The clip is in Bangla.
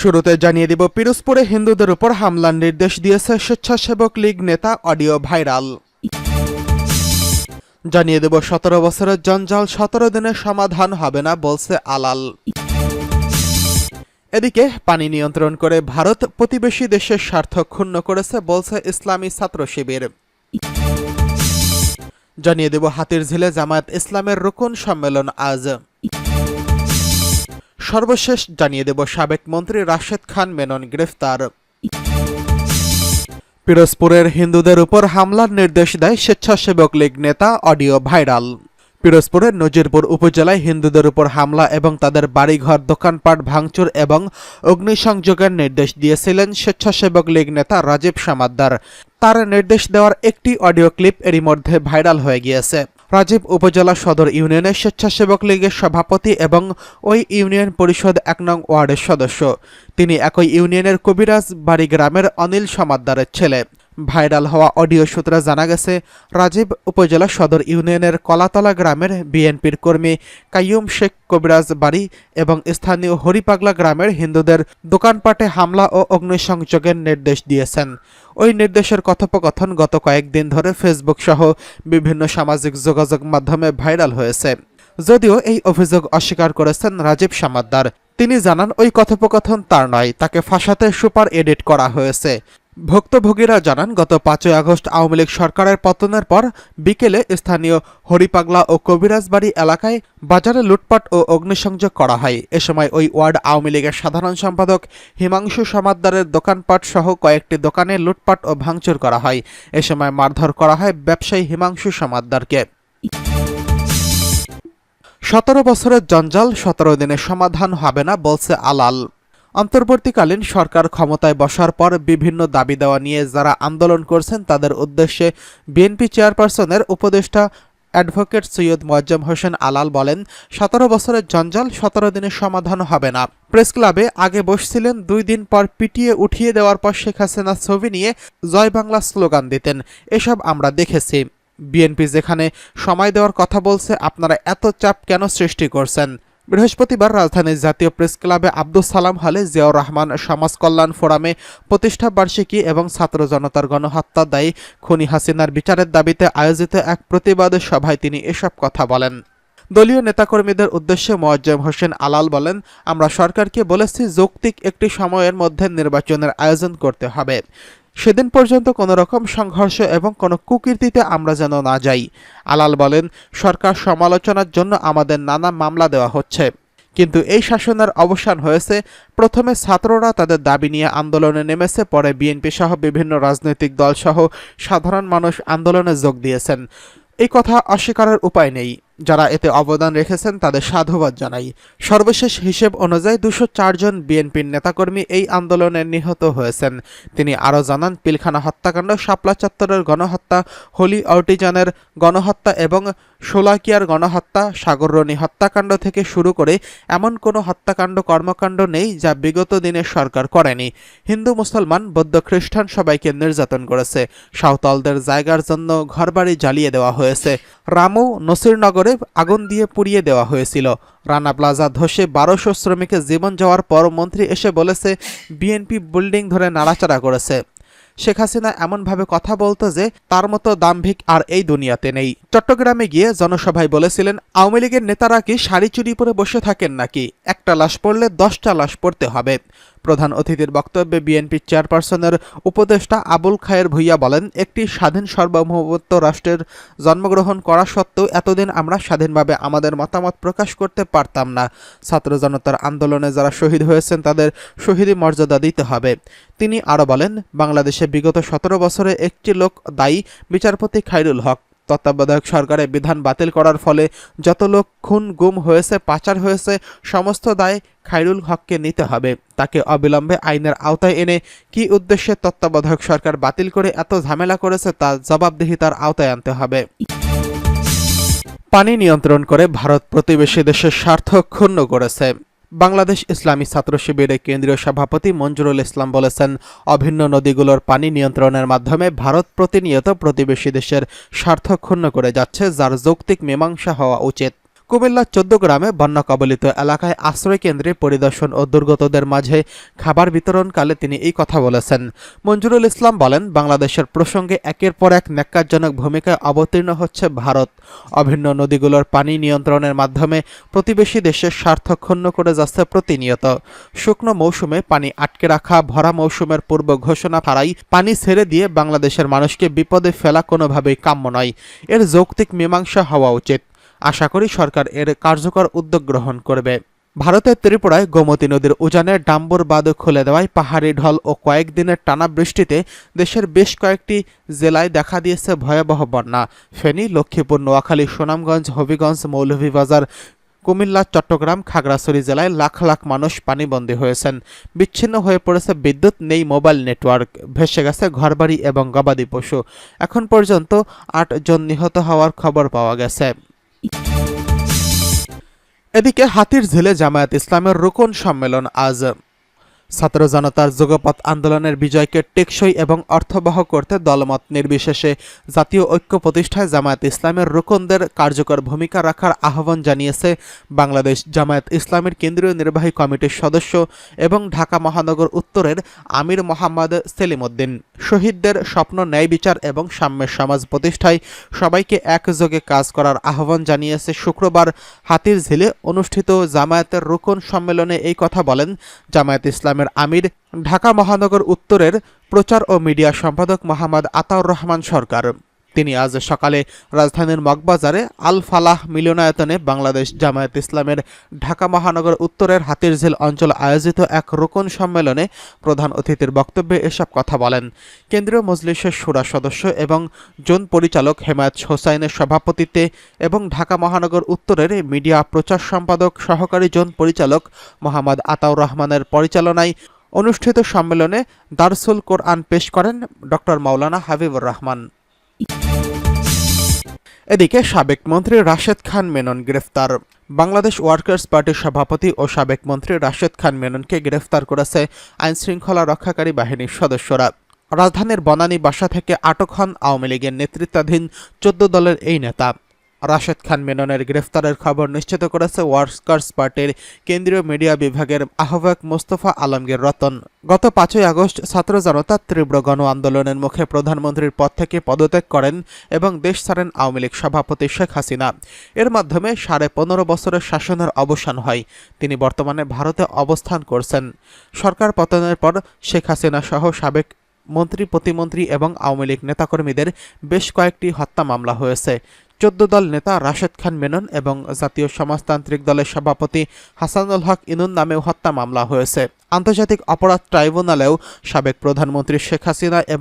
শুরুতে জানিয়ে দিব, পিরোজপুরে হিন্দুদের উপর হামলার নির্দেশ দিয়েছে স্বেচ্ছাসেবক লীগ নেতা, অডিও ভাইরাল। জানিয়ে দেব, 17 বছরের জঞ্জাল 17 দিনের সমাধান হবে না বলছে আলাল। এদিকে পানি নিয়ন্ত্রণ করে ভারত প্রতিবেশী দেশের স্বার্থ ক্ষুণ্ণ করেছে বলছে ইসলামী ছাত্র শিবির। জানিয়ে দেব, হাতিরঝিলে জামায়াত ইসলামের রুকুন সম্মেলন আজ। সর্বশেষ জানিয়ে দেব, সাবেক মন্ত্রী রাশেদ খান মেনন গ্রেফতার। পিরোজপুরের হিন্দুদের উপর হামলার নির্দেশ দেয় স্বেচ্ছাসেবক লীগ নেতা, অডিও ভাইরাল। পিরোজপুরের নজিরপুর উপজেলায় হিন্দুদের উপর হামলা এবং তাদের বাড়িঘর, দোকানপাট ভাঙচুর এবং অগ্নিসংযোগের নির্দেশ দিয়েছিলেন স্বেচ্ছাসেবক লীগ নেতা রাজীব সামাদ্দার। তার নির্দেশ দেওয়ার একটি অডিও ক্লিপ এরই মধ্যে ভাইরাল হয়ে গিয়েছে। রাজীব উপজেলা সদর ইউনিয়নের স্বেচ্ছাসেবক লীগের সভাপতি এবং ওই ইউনিয়ন পরিষদ 1 নং ওয়ার্ডের সদস্য। তিনি একই ইউনিয়নের কবিরাজ বাড়ি গ্রামের অনিল সামাদ্দারের ছেলে। ভাইরাল হওয়া অডিও সূত্রে জানা গেছে, রাজীব উপজেলা সদর ইউনিয়নের কলাতলা গ্রামের বিএনপির কর্মী কাইয়ুম শেখ কবিরাজ বাড়ি এবং স্থানীয় হরিপাগলা গ্রামের হিন্দুদের দোকানপাটে হামলা ও অগ্নিসংযোগের নির্দেশ দিয়েছেন। ওই নির্দেশের কথোপকথন গত কয়েকদিন ধরে ফেসবুক সহ বিভিন্ন সামাজিক যোগাযোগ মাধ্যমে ভাইরাল হয়েছে। যদিও এই অভিযোগ অস্বীকার করেছেন রাজীব সামাদ্দার। তিনি জানান, ওই কথোপকথন তার নয়, তাকে ফাঁসাতে সুপার এডিট করা হয়েছে। ভুক্তভোগীরা জানান, গত 5 আগস্ট আওয়ামী লীগ সরকারের পতনের পর বিকেলে স্থানীয় হরিপাগলা ও কবিরাজবাড়ি এলাকায় বাজারে লুটপাট ও অগ্নিসংযোগ করা হয়। এ সময় ওই ওয়ার্ড আওয়ামী লীগের সাধারণ সম্পাদক হিমাংশু সামাদ্দারের দোকানপাট সহ কয়েকটি দোকানে লুটপাট ও ভাঙচুর করা হয়। এ সময় মারধর করা হয় ব্যবসায়ী হিমাংশু সামাদ্দারকে। 17 বছরের জঞ্জাল 17 দিনে সমাধান হবে না বলছে আলাল। অন্তর্বর্তীকালীন সরকার ক্ষমতায় বসার পর বিভিন্ন দাবি দেওয়া নিয়ে যারা আন্দোলন করছেন তাদের উদ্দেশ্যে বিএনপি চেয়ারপারসনের উপদেষ্টা অ্যাডভোকেট সৈয়দ মোয়াজ্জেম হোসেন আলাল বলেন, 17 বছরের জঞ্জাল 17 দিনে সমাধান হবে না। প্রেস ক্লাবে আগে বসছিলেন, 2 দিন পর পিটিয়ে উঠিয়ে দেওয়ার পর শেখ হাসিনার ছবি নিয়ে জয় বাংলা স্লোগান দিতেন। এসব আমরা দেখেছি। বিএনপি যেখানে সময় দেওয়ার কথা বলছে, আপনারা এত চাপ কেন সৃষ্টি করছেন? বৃহস্পতিবার রাজধানীর জাতীয় প্রেস ক্লাবে আব্দুস সালাম হলে জিয়াউর রহমান সমাজ কল্যাণ ফোরামে প্রতিষ্ঠা বার্ষিকী এবং ছাত্র জনতার গণহত্যা দায়ী খুনি হাসিনার বিচারের দাবিতে আয়োজিত এক প্রতিবাদ সভায় তিনি এসব কথা বলেন। দলীয় নেতাকর্মীদের উদ্দেশ্যে মোয়াজ্জেম হোসেন আলাল বলেন, আমরা সরকারকে বলেছি যৌক্তিক একটি সময়ের মধ্যে নির্বাচনের আয়োজন করতে হবে। সেদিন পর্যন্ত কোনো রকম সংঘর্ষ এবং কোনো কুকীর্তিতে আমরা যেন না যাই। আলাল বলেন, সরকার সমালোচনার জন্য আমাদের নানা মামলা দেওয়া হচ্ছে, কিন্তু এই শাসনের অবসান হয়েছে। প্রথমে ছাত্ররা তাদের দাবি নিয়ে আন্দোলনে নেমেছে, পরে বিএনপি সহ বিভিন্ন রাজনৈতিক দল সহ সাধারণ মানুষ আন্দোলনে যোগ দিয়েছেন। এই কথা অস্বীকারের উপায় নেই। যারা এতে অবদান রেখেছেন তাদের সাধুবাদ জানাই। সর্বশেষ হিসেব অনুযায়ী 204 জন বিএনপির নেতাকর্মী এই আন্দোলনে নিহত হয়েছেন। তিনি আরও জানান, পিলখানা হত্যাকাণ্ড, শাপলা চত্বরের গণহত্যা, হোলি আর্টিজানের গণহত্যা এবং শোলাকিয়ার গণহত্যা, সাগররণী হত্যাকাণ্ড থেকে শুরু করে এমন কোনো হত্যাকাণ্ড কর্মকাণ্ড নেই যা বিগত দিনে সরকার করেনি। হিন্দু, মুসলমান, বৌদ্ধ, খ্রিস্টান সবাইকে নির্যাতন করেছে। সাঁওতালদের জায়গার জন্য ঘরবাড়ি জ্বালিয়ে দেওয়া হয়েছে। রামু, নসিরনগরে আগুন দিয়ে পুড়িয়ে দেওয়া হয়েছিল। রানা প্লাজা ধসে 1200 শ্রমিকের জীবন যাওয়ার পর মন্ত্রী এসে বলেছে বিএনপি বিল্ডিং ধরে নাড়াচাড়া করেছে। শেখ হাসিনা এমনভাবে কথা বলতো যে তার মতো দাম্ভিক আর এই দুনিয়াতে নেই। চট্টগ্রামে গিয়ে জনসভায় বলেছিলেন, আওয়ামী লীগের নেতারা কি শাড়ি চুরি পরে বসে থাকেন নাকি? একটা লাশ পড়লে 10টা লাশ পড়তে হবে। প্রধান অতিথির বক্তব্যে বিএনপি চেয়ারপারসনের উপদেষ্টা আবুল খায়ের ভূঁইয়া বলেন, একটি স্বাধীন সার্বভৌমত্ব রাষ্ট্রের জন্মগ্রহণ করা সত্ত্বেও এতদিন আমরা স্বাধীনভাবে আমাদের মতামত প্রকাশ করতে পারতাম না। ছাত্র জনতার আন্দোলনে যারা শহীদ হয়েছেন তাদের শহীদি মর্যাদা দিতে হবে। তিনি আরও বলেন, বাংলাদেশে বিগত 17 বছরে একটি লোক দায়ী, বিচারপতি খায়রুল হক। তত্ত্বাবধায়ক সরকারের বিধান বাতিল করার ফলে যত লোক খুন, গুম হয়েছে, পাচার হয়েছে, সমস্ত দায় খায়রুল হককে নিতে হবে। তাকে অবিলম্বে আইনের আওতায় এনে কী উদ্দেশ্যে তত্ত্বাবধায়ক সরকার বাতিল করে এত ঝামেলা করেছে তার জবাবদিহিতার আওতায় আনতে হবে। পানি নিয়ন্ত্রণ করে ভারত প্রতিবেশী দেশের স্বার্থ ক্ষুণ্ণ করেছে। বাংলাদেশ ইসলামী ছাত্র শিবিরের কেন্দ্রীয় সভাপতি মঞ্জুরুল ইসলাম বলেছেন, অভিন্ন নদীগুলোর পানি নিয়ন্ত্রণের মাধ্যমে ভারত প্রতিনিয়ত প্রতিবেশী দেশের স্বার্থ ক্ষুণ্ণ করে যাচ্ছে, যার যৌক্তিক মীমাংসা হওয়া উচিত। কুমিল্লার ১৪ গ্রামে বন্যা কবলিত এলাকায় আশ্রয় কেন্দ্রে পরিদর্শন ও দুর্গতদের মাঝে খাবার বিতরণকালে তিনি এই কথা বলেছেন। মঞ্জুরুল ইসলাম বলেন, বাংলাদেশের প্রসঙ্গে একের পর এক ন্যাক্কারজনক ভূমিকায় অবতীর্ণ হচ্ছে ভারত। অভিন্ন নদীগুলোর পানি নিয়ন্ত্রণের মাধ্যমে প্রতিবেশী দেশের স্বার্থ ক্ষুণ্ণ করে যাচ্ছে প্রতিনিয়ত। শুকনো মৌসুমে পানি আটকে রাখা, ভরা মৌসুমের পূর্ব ঘোষণা ছাড়াই পানি ছেড়ে দিয়ে বাংলাদেশের মানুষকে বিপদে ফেলা কোনোভাবেই কাম্য নয়। এর যৌক্তিক মীমাংসা হওয়া উচিত। আশা করি সরকার এর কার্যকর উদ্যোগ গ্রহণ করবে। ভারতের ত্রিপুরায় গোমতী নদীর উজানের ডাম্বর বাঁধ খুলে দেওয়ায় পাহাড়ি ঢল ও কয়েকদিনের টানা বৃষ্টিতে দেশের বেশ কয়েকটি জেলায় দেখা দিয়েছে ভয়াবহ বন্যা। ফেনী, লক্ষ্মীপুর, নোয়াখালী, সুনামগঞ্জ, হবিগঞ্জ, মৌলভীবাজার, কুমিল্লা, চট্টগ্রাম, খাগড়াছড়ি জেলায় লাখ লাখ মানুষ পানিবন্দী হয়েছেন। বিচ্ছিন্ন হয়ে পড়েছে বিদ্যুৎ, নেই মোবাইল নেটওয়ার্ক, ভেসে গেছে ঘরবাড়ি এবং গবাদি পশু। এখন পর্যন্ত ৮ জন নিহত হওয়ার খবর পাওয়া গেছে। এদিকে হাতিরঝিলে জামায়াত ইসলামের রুকন সম্মেলন আজ। ছাত্র জনতার যুগপৎ আন্দোলনের বিজয়কে টেকসই এবং অর্থবহ করতে দলমত নির্বিশেষে জাতীয় ঐক্য প্রতিষ্ঠায় জামায়াত ইসলামের রুকনদের কার্যকর ভূমিকা রাখার আহ্বান জানিয়েছে বাংলাদেশ জামায়াত ইসলামের কেন্দ্রীয় নির্বাহী কমিটির সদস্য এবং ঢাকা মহানগর উত্তরের আমির মোহাম্মদ সেলিমউদ্দিন। শহীদদের স্বপ্ন, ন্যায় বিচার এবং সাম্যের সমাজ প্রতিষ্ঠায় সবাইকে একযোগে কাজ করার আহ্বান জানিয়েছে। শুক্রবার হাতিরঝিলে অনুষ্ঠিত জামায়াতের রুকন সম্মেলনে এই কথা বলেন জামায়াত ইসলামের আমির, ঢাকা মহানগর উত্তরের প্রচার ও মিডিয়া সম্পাদক মোহাম্মদ আতাউর রহমান সরকার। তিনি আজ সকালে রাজধানীর মগবাজারে আল ফালাহ মিলনায়তনে বাংলাদেশ জামায়াত ইসলামের ঢাকা মহানগর উত্তরের হাতিরঝিল অঞ্চল আয়োজিত এক রুকন সম্মেলনে প্রধান অতিথির বক্তব্যে এসব কথা বলেন। কেন্দ্রীয় মজলিসের শুরা সদস্য এবং জোন পরিচালক হেমায়েত হোসাইনের সভাপতিত্বে এবং ঢাকা মহানগর উত্তরের মিডিয়া প্রচার সম্পাদক সহকারী জোন পরিচালক মোহাম্মদ আতাউর রহমানের পরিচালনায় অনুষ্ঠিত সম্মেলনে দারসুল কোরআন পেশ করেন ড. মাওলানা হাবিবুর রহমান। এদিকে সাবেক মন্ত্রী রাশেদ খান মেনন গ্রেফতার। বাংলাদেশ ওয়ার্কার্স পার্টির সভাপতি ও সাবেক মন্ত্রী রাশেদ খান মেননকে গ্রেফতার করেছে আইনশৃঙ্খলা রক্ষাকারী বাহিনীর সদস্যরা। রাজধানীর বনানী বাসা থেকে আটক হন আওয়ামী লীগের নেতৃত্বাধীন ১৪ দলের এই নেতা। রাশেদ খান মেননের গ্রেফতারের খবর নিশ্চিত করেছে ওয়ার্কার্স পার্টির কেন্দ্রীয় মিডিয়া বিভাগের আহ্বায়ক মোস্তফা আলমগীর রতন। গত ৫ই আগস্ট ছাত্র জনতার তীব্র গণ আন্দোলনের মুখে প্রধানমন্ত্রীর পদ থেকে পদত্যাগ করেন এবং দেশ ছাড়েন আওয়ামী লীগ সভাপতি শেখ হাসিনা। এর মাধ্যমে ১৫.৫ বছরের শাসনের অবসান হয়। তিনি বর্তমানে ভারতে অবস্থান করছেন। সরকার পতনের পর শেখ হাসিনা সহ সাবেক মন্ত্রী, প্রতিমন্ত্রী এবং আওয়ামী লীগ নেতাকর্মীদের বেশ কয়েকটি হত্যা মামলা হয়েছে। ১৪ দল নেতা রাশেদ খান মেনন এবং জাতীয় সমাজতান্ত্রিক দলের সভাপতি হাসানুল হক ইনুন নামেও হত্যা মামলা হয়েছে। আন্তর্জাতিক অপরাধ ট্রাইব্যুনালেও সাবেক প্রধানমন্ত্রী শেখ হাসিনা এবং